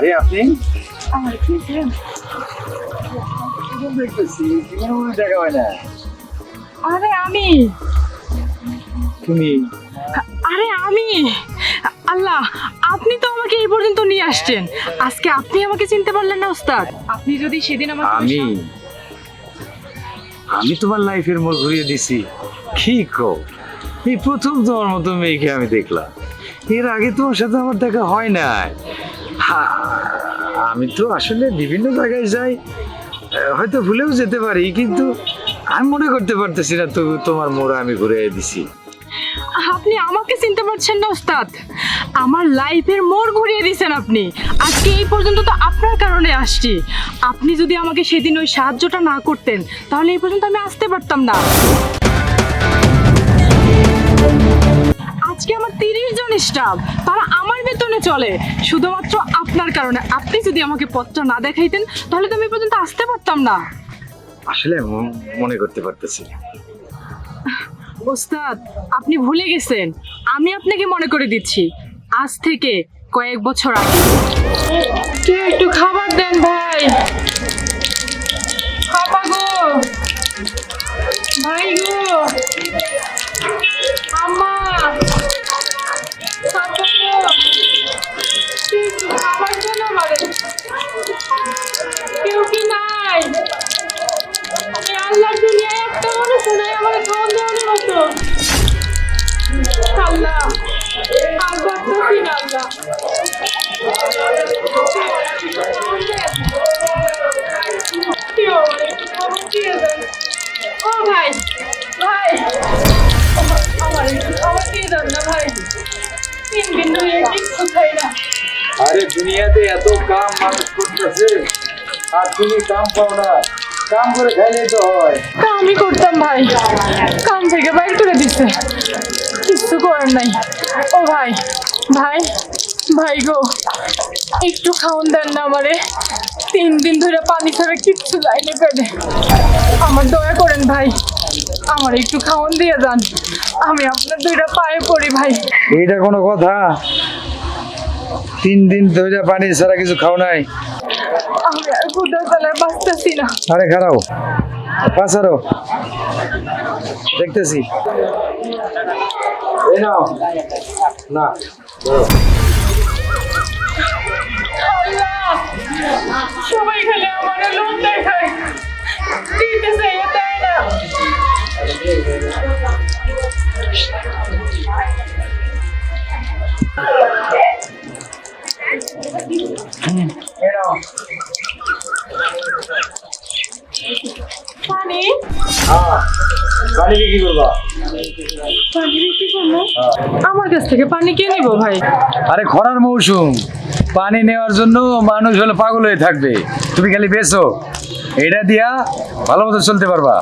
আরে আপনি আমার কি দেখতেছি দেখা হয় না। আরে আমি তুমি আমি আল্লাহ, আপনি তো আমাকে এই পর্যন্ত নিয়ে আসছেন, আজকে আপনি আমাকে চিনতে পারলেন না ওস্তাদ? আপনি যদি সেদিন আমাকে আমি তোমার লাইফের মোড় ঘুরিয়ে দিছি। কি কো, এই প্রথম তোমার মতো মেয়েকে আমি দেখলাম। এর আগে তোমার সাথে আমার দেখা হয় নাই। আমি তো আসলে বিভিন্ন জায়গায় যাই, হয়তো ভুলেও যেতে পারি, কিন্তু আমি মনে করতে পারতেছি না তো তোমার মোড় আমি ঘুরিয়ে দিছি। আপনি আমাকে চিনতে পারছেন না ওস্তাদ? আমার লাইফের মোড় ঘুরিয়ে দিয়েছেন আপনি। আজকে এই পর্যন্ত তো আপনার কারণে আসছি। আপনি যদি আমাকে সেদিন ওই সাহায্যটা না করতেন, তাহলে এই পর্যন্ত আমি আসতে পারতাম না। আজকে আমার 30 জন স্টাফ, তারা আমার বেতনে চলে শুধুমাত্র আপনার কারণে। আপনি যদি আমাকে পথটা না দেখাইতেন, তাহলে তো আমি এই পর্যন্ত আসতে পারতাম না। আসলে মনে করতে পারতেছি। ওস্তাদ, আপনি ভুলে গেছেন, আমি আপনাকে মনে করে দিচ্ছি। আজ থেকে কয়েক বছর আগে। কেউ একটু খাবার দেন ভাই। খাবা গো ভাই গো, আম্মা খাবার দেন আমারে। কেউ কি নাই? আল্লাহ দুনিয়ায় একটা মানুষ নাই আমার খাওয়ান দেওয়ানোর মতো। আল্লাহ আর করতেছি না আল্লাহ। ও ভাই ভাই, আমার দিয়ে দেন না ভাই, 3 দিন ধরে কিচ্ছু খাই না। আরে দুনিয়াতে এত কাম মানুষ করতেছে, আর তুমি কাম পাও না? কাম করে খাইলে তো হয়। আমি করতাম ভাই, কাম থেকে বাইর করে দিচ্ছে, কিচ্ছু করার নাই। ও ভাই ভাই ভাই গো, একটু খাওন দেন না আমারে। 3 দিন ধরে পানি ছাড়া কিচ্ছু যায়নি পেটে। আমার দয়া করেন ভাই, আমার একটু খাওন দিয়ে যান। আমি আপনার 2টা পায়ে পড়ি ভাই। এইটা কোনো কথা? 3 দিন ধরে পানি ছাড়া কিছু খাও নাই? আমি আর ক্ষুধার জ্বালায় বাঁচতেছি না। আরে খারাও, পাঁচারো দেখতেছি। এই নাও না, আল্লাহ, সবাই খালি আমার লোন দেখায়, দিতে চাইয়ে দেয় না। এই নাও। পানি পানি কি করবা? পানি বিক্রি করবো? আমার কাছ থেকে পানি কে নিবো ভাই? আরে খরার মৌসুম, পানি নেওয়ার জন্য মানুষ হলে পাগল হয়ে থাকবে। তুমি খালি বেচো, এটা দিয়া ভালো মতো চলতে পারবা।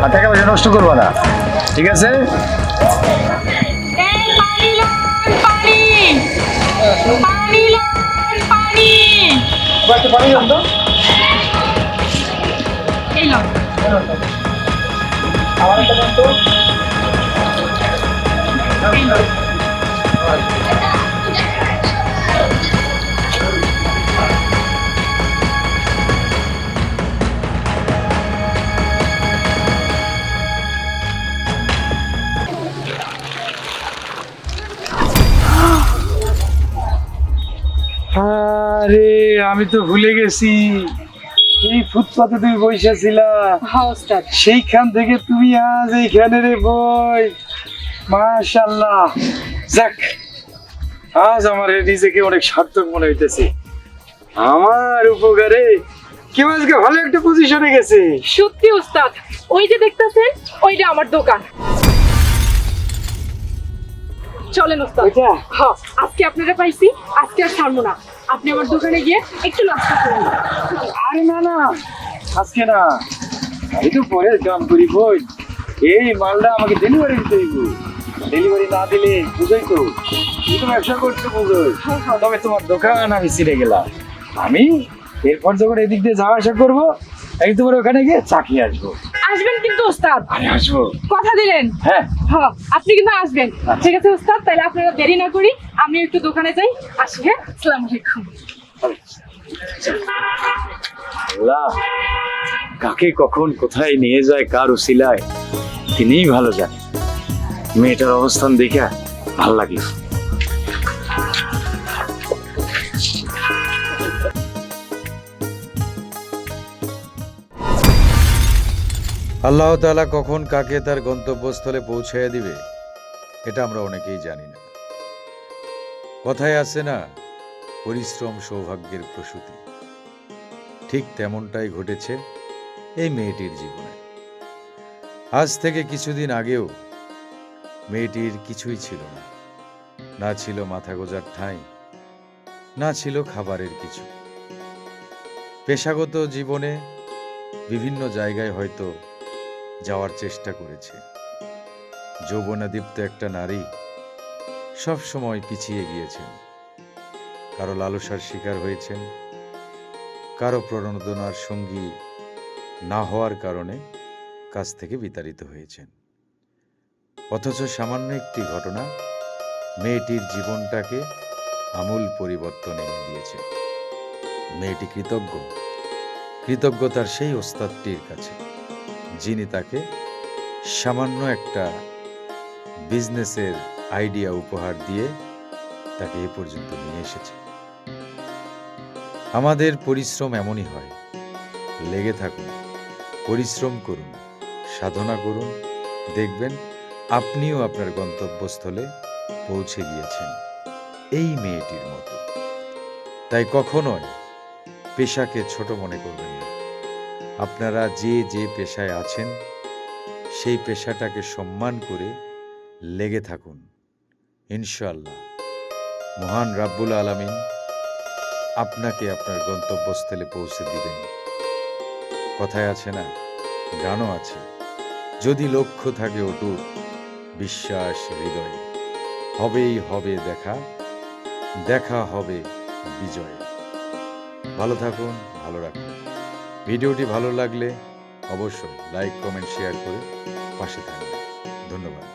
আর টাকা পয়সা নষ্ট করবা না, ঠিক আছে? এই পানি লন, পানি পানি লন, পানি। পানি দাও তো। এই লন। আমার একটা দাও তো। এই লন। আরে আমি তো ভুলে গেছি, এই ফুটপাতে তুমি বসে ছিলা, হ্যাঁ ওস্তাদ। সেইখান থেকে তুমি আজ এইখানে রে বই। মাশাআল্লাহ, যাক, আজ আমার নিজেকে অনেক সার্থক মনে হইতেছে। আমার উপকারে কেউ আজকে ভালো একটা পজিশনে গেছে। সত্যি ওস্তাদ, ওই যে দেখতেছেন, ওইটা আমার দোকান। চলেন ওস্তাদ। ওইটা? হ্যাঁ, আজকে আপনারা পাইছি, আজকে আর ছাড়বো না। আপনি আমার দোকানে গিয়ে একটু নাস্তা করুন। আরে না না, আজকে না, আমি তো পরে কাম করি বই। এই মালটা আমাকে ডেলিভারি দিতে হইব। ডেলিভারি না দিলে বুঝোই তো, তুমি তো ব্যবসা করছো বুঝোই। তবে তোমার দোকান আমি চিনে গেলাম। আমি এরপর যখন এদিক দিয়ে যাওয়া আসা করবো, আমি তোমার ওখানে গিয়ে চাকিয়ে আসবো। আসবেন কিন্তু ওস্তাদ, আরে আসবো। কথা দিলেন। হ্যাঁ হ্যাঁ, আপনি কিন্তু আসবেন। ঠিক আছে ওস্তাদ, তাহলে আপনারা দেরি না করি, আমি একটু দোকানে যাই, আসি। হ্যাঁ, আসসালামু আলাইকুম। আল্লাহ, কাকে কখন কোথায় নিয়ে যায় কার উসিলায় তিনিই ভালো জানেন। মেয়েটার অবস্থান দেখে ভাল লাগলো। আল্লাহ তাআলা কখন কাকে তার গন্তব্যস্থলে পৌঁছাইয়া দিবে এটা আমরা অনেকেই জানি না। কথায় আছে না, পরিশ্রম সৌভাগ্যের প্রসূতি। ঠিক তেমনটাই ঘটেছে এই মেয়েটির জীবনে। আজ থেকে কিছুদিন আগেও মেয়েটির কিছুই ছিল না, না ছিল মাথা গোজার ঠাঁই, না ছিল খাবারের কিছু। পেশাগত জীবনে বিভিন্ন জায়গায় হয়তো যাওয়ার চেষ্টা করেছে। যৌবনাদীপ্ত একটা নারী সব সময় পিছিয়ে গিয়েছেন, কারো লালসার শিকার হয়েছেন, কারো প্রণোদনার সঙ্গী না হওয়ার কারণে কাছ থেকে বিতাড়িত হয়েছেন। অথচ সামান্য একটি ঘটনা মেয়েটির জীবনটাকে আমূল পরিবর্তন এনে দিয়েছে। মেয়েটি কৃতজ্ঞ তার সেই ওস্তাদটির কাছে, যিনি তাকে সামান্য একটা বিজনেসের আইডিয়া উপহার দিয়ে তাকে এ পর্যন্ত নিয়ে এসেছে। আমাদের পরিশ্রম এমনই হয়, লেগে থাকুন, পরিশ্রম করুন, সাধনা করুন, দেখবেন আপনিও আপনার গন্তব্যস্থলে পৌঁছে গিয়েছেন এই মেয়েটির মতো। তাই কখনোই পেশাকে ছোট মনে করবেন না। আপনারা যে যে পেশায় আছেন সেই পেশাটাকে সম্মান করে লেগে থাকুন। ইনশাআল্লাহ মহান রাব্বুল আলামিন আপনাকে আপনার গন্তব্যস্থলে পৌঁছে দিবেন। কথায় আছে না, গানও আছে, যদি লক্ষ্য থাকে অটুট, বিশ্বাস হৃদয়ে, হবেই হবে দেখা, দেখা হবে বিজয়। ভালো থাকুন, ভালো রাখুন। ভিডিওটি ভালো লাগলে অবশ্যই লাইক, কমেন্ট, শেয়ার করে পাশে থাকবেন। ধন্যবাদ।